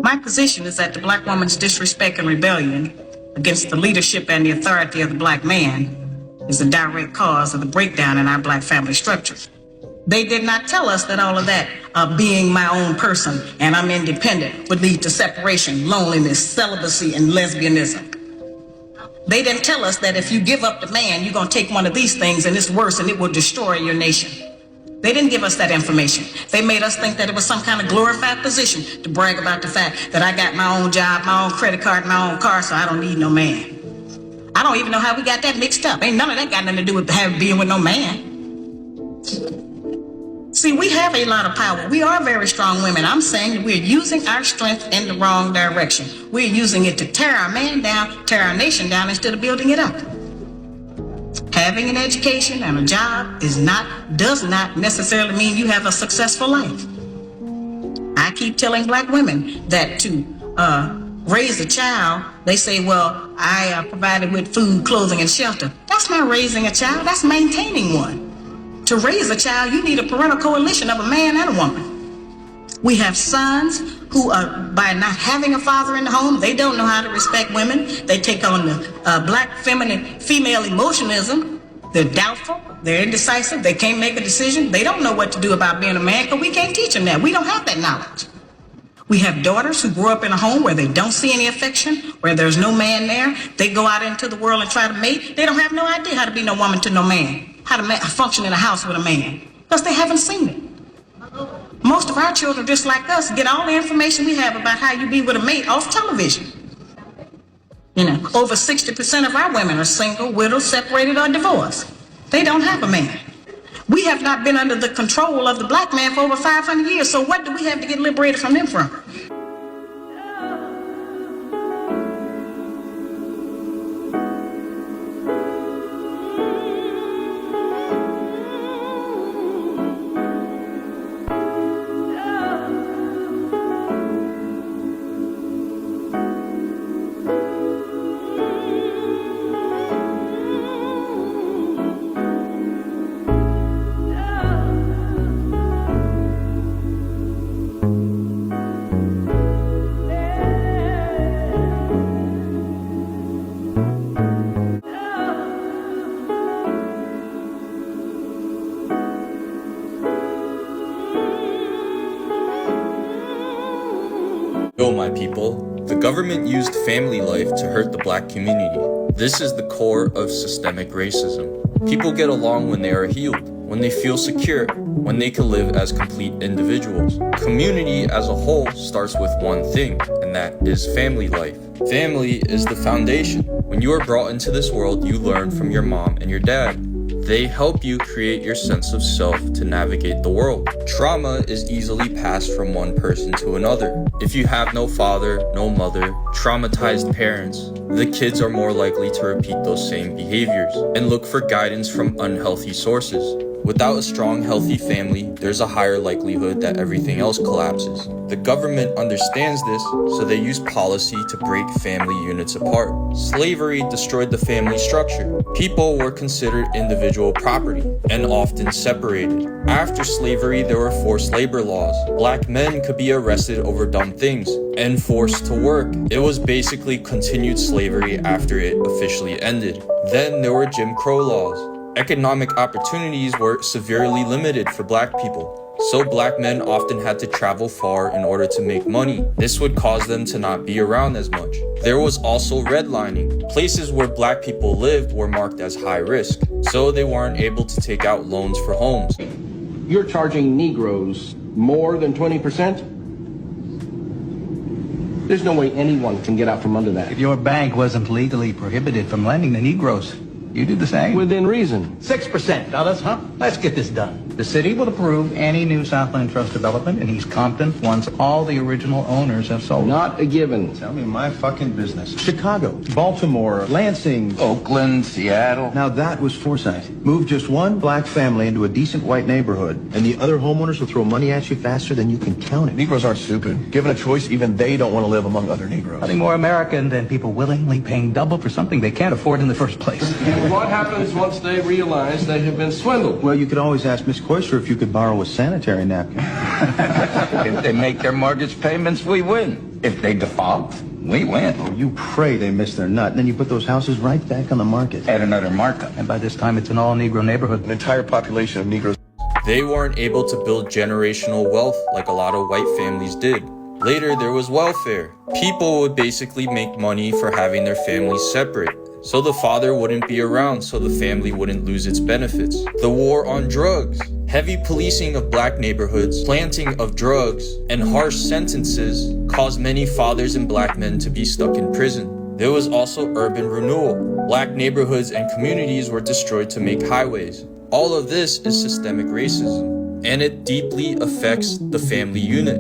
My position is that the black woman's disrespect and rebellion against the leadership and the authority of the black man is a direct cause of the breakdown in our black family structure. They did not tell us that all of that, being my own person and I'm independent, would lead to separation, loneliness, celibacy, and lesbianism. They didn't tell us that if you give up the man, you're going to take one of these things and it's worse and it will destroy your nation. They didn't give us that information. They made us think that it was some kind of glorified position to brag about the fact that I got my own job, my own credit card, my own car, so I don't need no man. I don't even know how we got that mixed up. Ain't none of that got nothing to do with being with no man. See, we have a lot of power. We are very strong women. I'm saying that we're using our strength in the wrong direction. We're using it to tear our man down, tear our nation down instead of building it up. Having an education and a job does not necessarily mean you have a successful life. I keep telling black women that to raise a child, they say, well, I provided with food, clothing, and shelter. That's not raising a child, that's maintaining one. To raise a child, you need a parental coalition of a man and a woman. We have sons who, by not having a father in the home, they don't know how to respect women. They take on the black female emotionalism. They're doubtful, they're indecisive, they can't make a decision. They don't know what to do about being a man because we can't teach them that. We don't have that knowledge. We have daughters who grow up in a home where they don't see any affection, where there's no man there. They go out into the world and try to mate. They don't have no idea how to be no woman to no man, how to function in a house with a man, because they haven't seen it. Most of our children, just like us, get all the information we have about how you be with a mate off television. You know, over 60% of our women are single, widowed, separated, or divorced. They don't have a man. We have not been under the control of the black man for over 500 years, so what do we have to get liberated from them from? Yo, my people, the government used family life to hurt the black community. This is the core of systemic racism. People get along when they are healed, when they feel secure, when they can live as complete individuals. Community as a whole starts with one thing, and that is family life. Family is the foundation. When you are brought into this world, you learn from your mom and your dad. They help you create your sense of self to navigate the world. Trauma is easily passed from one person to another. If you have no father, no mother, traumatized parents, the kids are more likely to repeat those same behaviors and look for guidance from unhealthy sources. Without a strong, healthy family, there's a higher likelihood that everything else collapses. The government understands this, so they use policy to break family units apart. Slavery destroyed the family structure. People were considered individual property and often separated. After slavery, there were forced labor laws. Black men could be arrested over dumb things and forced to work. It was basically continued slavery after it officially ended. Then there were Jim Crow laws. Economic opportunities were severely limited for black people, so black men often had to travel far in order to make money. This would cause them to not be around as much. There was also redlining. Places where black people lived were marked as high risk, so they weren't able to take out loans for homes. You're charging Negroes more than 20%? There's no way anyone can get out from under that. If your bank wasn't legally prohibited from lending to Negroes, you do the same. Within reason. 6%, fellas, huh? Let's get this done. The city will approve any new Southland Trust development in East Compton once all the original owners have sold. Not a given. Tell me my fucking business. Chicago, Baltimore, Lansing, Oakland, Seattle. Now that was foresight. Move just one black family into a decent white neighborhood, and the other homeowners will throw money at you faster than you can count it. Negroes aren't stupid. Given a choice, even they don't want to live among other Negroes. Nothing more American than people willingly paying double for something they can't afford in the first place. What happens once they realize they have been swindled? Well, you could always ask Miss Koister if you could borrow a sanitary napkin. If they make their mortgage payments, we win. If they default, we win. Oh, you pray they miss their nut, and then you put those houses right back on the market. At another markup. And by this time, it's an all-Negro neighborhood. An entire population of Negroes. They weren't able to build generational wealth like a lot of white families did. Later, there was welfare. People would basically make money for having their families separate, so the father wouldn't be around so the family wouldn't lose its benefits. The war on drugs, heavy policing of black neighborhoods, planting of drugs, and harsh sentences caused many fathers and black men to be stuck in prison. There was also urban renewal. Black neighborhoods and communities were destroyed to make highways. All of this is systemic racism, and it deeply affects the family unit.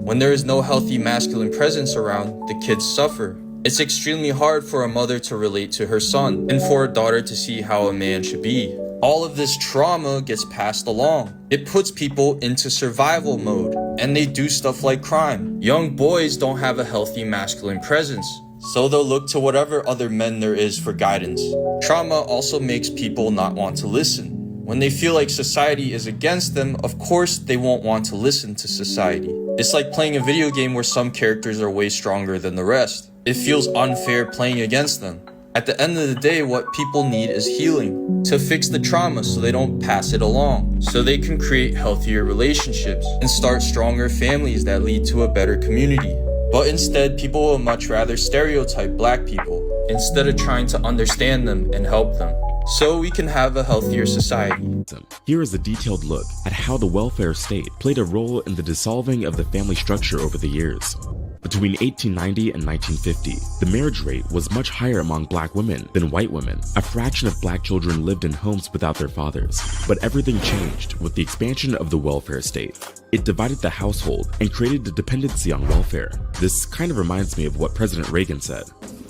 When there is no healthy masculine presence around, the kids suffer. It's extremely hard for a mother to relate to her son, and for a daughter to see how a man should be. All of this trauma gets passed along. It puts people into survival mode, and they do stuff like crime. Young boys don't have a healthy masculine presence, so they'll look to whatever other men there is for guidance. Trauma also makes people not want to listen. When they feel like society is against them, of course they won't want to listen to society. It's like playing a video game where some characters are way stronger than the rest. It feels unfair playing against them. At the end of the day, what people need is healing, to fix the trauma so they don't pass it along, so they can create healthier relationships and start stronger families that lead to a better community. But instead, people will much rather stereotype black people instead of trying to understand them and help them, so we can have a healthier society. Here is a detailed look at how the welfare state played a role in the dissolving of the family structure over the years. Between 1890 and 1950, the marriage rate was much higher among black women than white women. A fraction of black children lived in homes without their fathers. But everything changed with the expansion of the welfare state. It divided the household and created a dependency on welfare. This kind of reminds me of what President Reagan said.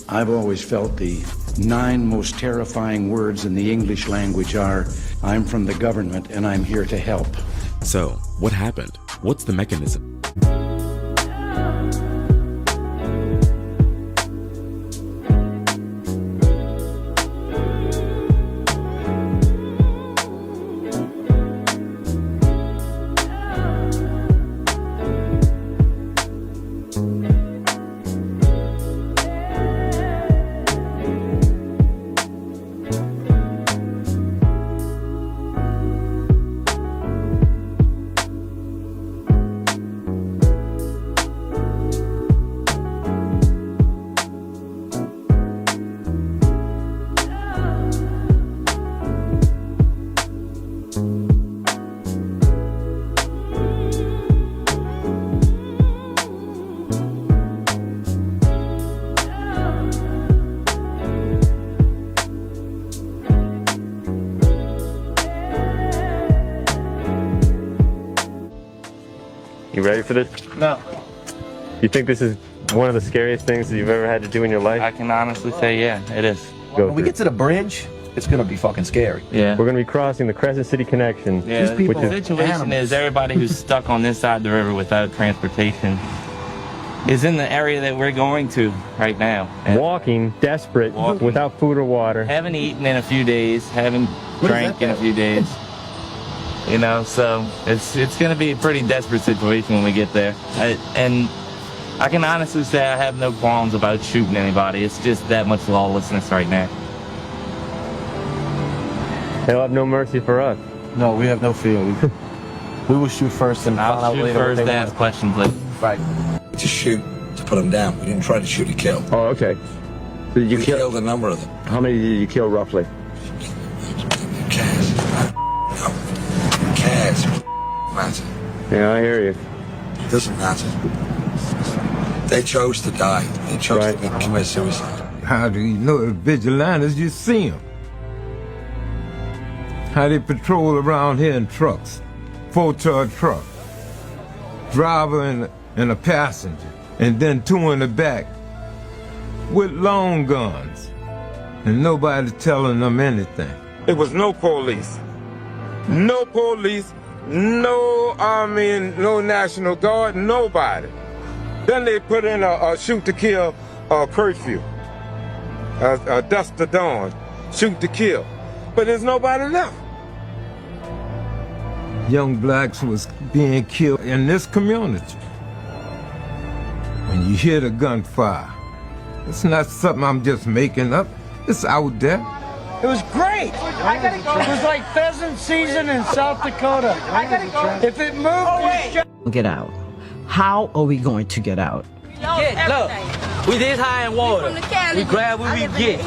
I've always felt the 9 most terrifying words in the English language are, I'm from the government and I'm here to help. So, what happened? What's the mechanism? You ready for this? No. You think this is one of the scariest things that you've ever had to do in your life? I can honestly say, yeah, it is. When we get to the bridge, it's going to be fucking scary. Yeah. We're going to be crossing the Crescent City Connection. Yeah, which the situation is everybody who's stuck on this side of the river without transportation is in the area that we're going to right now. And walking, desperate, without food or water. Haven't eaten in a few days, haven't drank in a few days. You know, so it's going to be a pretty desperate situation when we get there. And I can honestly say I have no qualms about shooting anybody. It's just that much lawlessness right now. They'll have no mercy for us. No, we have no fear. We will shoot first and I'll shoot first to ask questions later. Right. To shoot, to put them down. We didn't try to shoot to kill. Oh, okay. So you killed a number of them. How many did you kill roughly? Matter. Yeah, I hear you. It doesn't matter. They chose to die. They chose to commit suicide. How do you know the vigilantes? You see them. How they patrol around here in trucks, 4-car truck, driver and a passenger, and then 2 in the back with long guns, and nobody telling them anything. There was no police. No police, no army, and no National Guard, nobody. Then they put in a shoot to kill curfew, a dusk to dawn, shoot to kill. But there's nobody left. Young blacks was being killed in this community. when you hear the gunfire. It's not something I'm just making up. It's out there. It was great. It was like pheasant season in South Dakota. If it moved, Get out. How are we going to get out? Look, we this high in water. We grab what we get.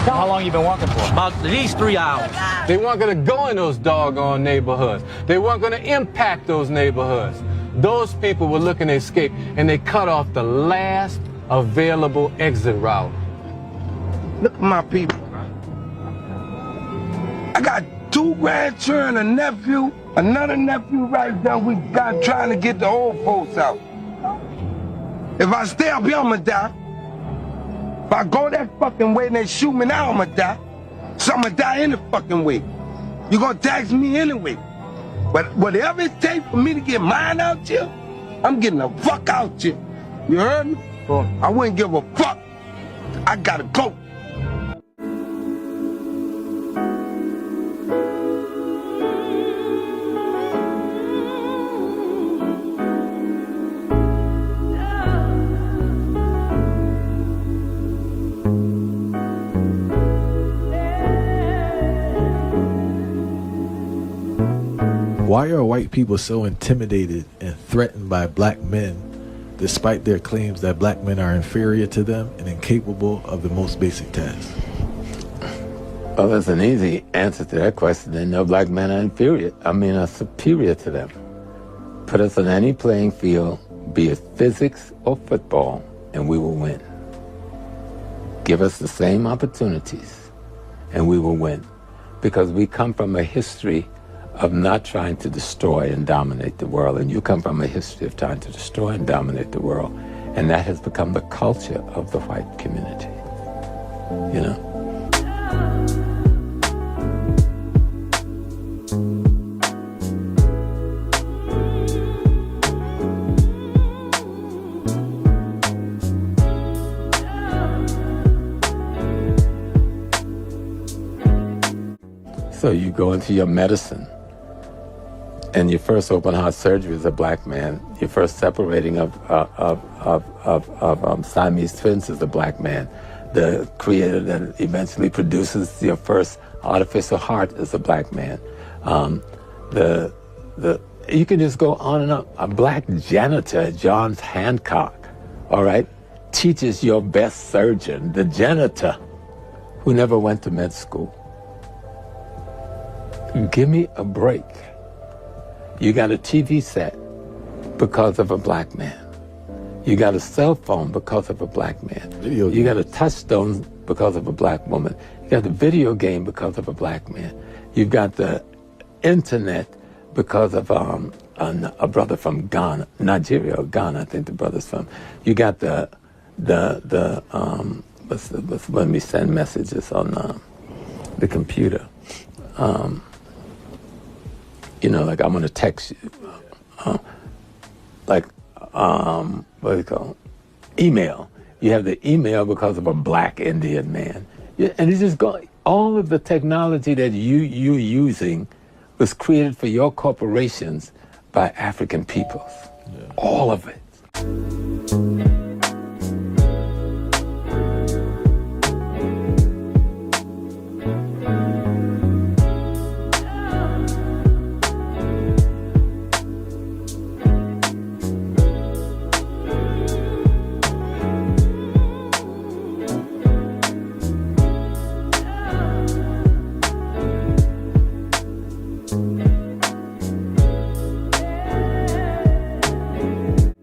How long you been walking for? About at least 3 hours. They weren't going to go in those doggone neighborhoods. They weren't going to impact those neighborhoods. Those people were looking to escape, and they cut off the last available exit route. Look at my people. I got 2 grandchildren, a nephew, another nephew right there. We got trying to get the old folks out. If I stay up here, I'ma die. If I go that fucking way and they shoot me now, I'ma die. So I'ma die any fucking way. You gonna tax me anyway. But whatever it takes for me to get mine out here, I'm getting the fuck out here. You heard me? I wouldn't give a fuck. I gotta go. Why are white people so intimidated and threatened by black men, despite their claims that black men are inferior to them and incapable of the most basic tasks? Well, there's an easy answer to that question. They know black men are are superior to them. Put us on any playing field, be it physics or football, and we will win. Give us the same opportunities, and we will win. Because we come from a history of not trying to destroy and dominate the world, and you come from a history of trying to destroy and dominate the world, and that has become the culture of the white community, you know? So you go into your medicine, and your first open heart surgery as a black man, your first separating of Siamese twins as a black man, the creator that eventually produces your first artificial heart as a black man. You can just go on and on. A black janitor at Johns Hancock, all right, teaches your best surgeon, the janitor, who never went to med school. Give me a break. You got a TV set because of a black man. You got a cell phone because of a black man. You got a touchstone because of a black woman. You got the video game because of a black man. You've got the internet because of a brother from Ghana, Nigeria or Ghana, I think the brother's from. You got when we send messages on the computer. You know, like I'm gonna text you, what do you call it? Email. You have the email because of a black Indian man. And it's just going, all of the technology that you're using was created for your corporations by African peoples. Yeah. All of it.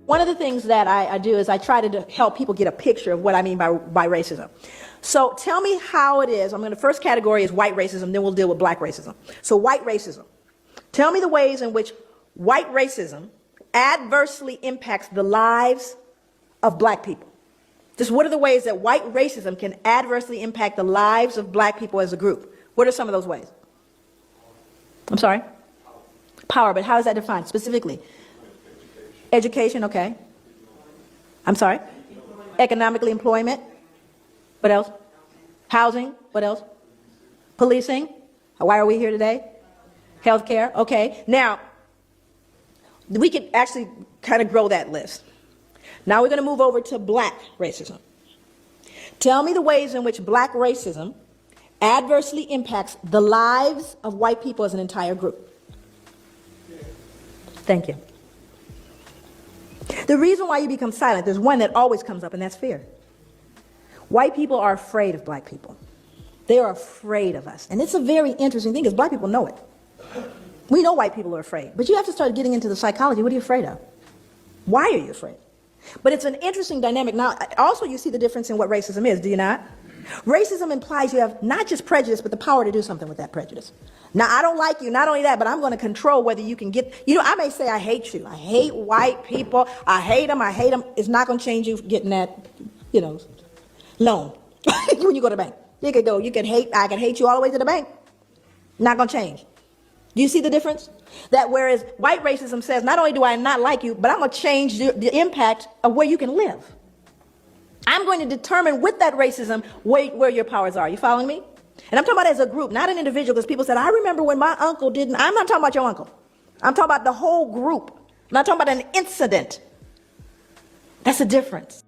One of the things that I do is I try to help people get a picture of what I mean by racism. So tell me how it is. I'm going to, first category is white racism, then we'll deal with black racism. So white racism. Tell me the ways in which white racism adversely impacts the lives of black people. Just what are the ways that white racism can adversely impact the lives of black people as a group? What are some of those ways? I'm sorry? Power, but how is that defined specifically? Education, okay. I'm sorry? Economically, employment. What else? Housing, what else? Policing. Why are we here today? Healthcare, okay. Now, we could actually kind of grow that list. Now we're going to move over to black racism. Tell me the ways in which black racism adversely impacts the lives of white people as an entire group. Thank you. The reason why you become silent, there's one that always comes up, and that's fear. White people are afraid of black people. They are afraid of us. And it's a very interesting thing because black people know it. We know white people are afraid, but you have to start getting into the psychology. What are you afraid of? Why are you afraid? But it's an interesting dynamic. Now, also you see the difference in what racism is, do you not? Racism implies you have not just prejudice, but the power to do something with that prejudice. Now, I don't like you, not only that, but I'm going to control whether you can get, you know, I may say I hate you. I hate white people. I hate them. It's not going to change you getting that, you know, loan when you go to the bank. You could go, I can hate you all the way to the bank. Not going to change. Do you see the difference? That whereas white racism says, not only do I not like you, but I'm going to change the impact of where you can live. I'm going to determine with that racism where your powers are. You following me? And I'm talking about as a group, not an individual, because people said, I remember when my uncle didn't. I'm not talking about your uncle. I'm talking about the whole group. I'm not talking about an incident. That's a difference.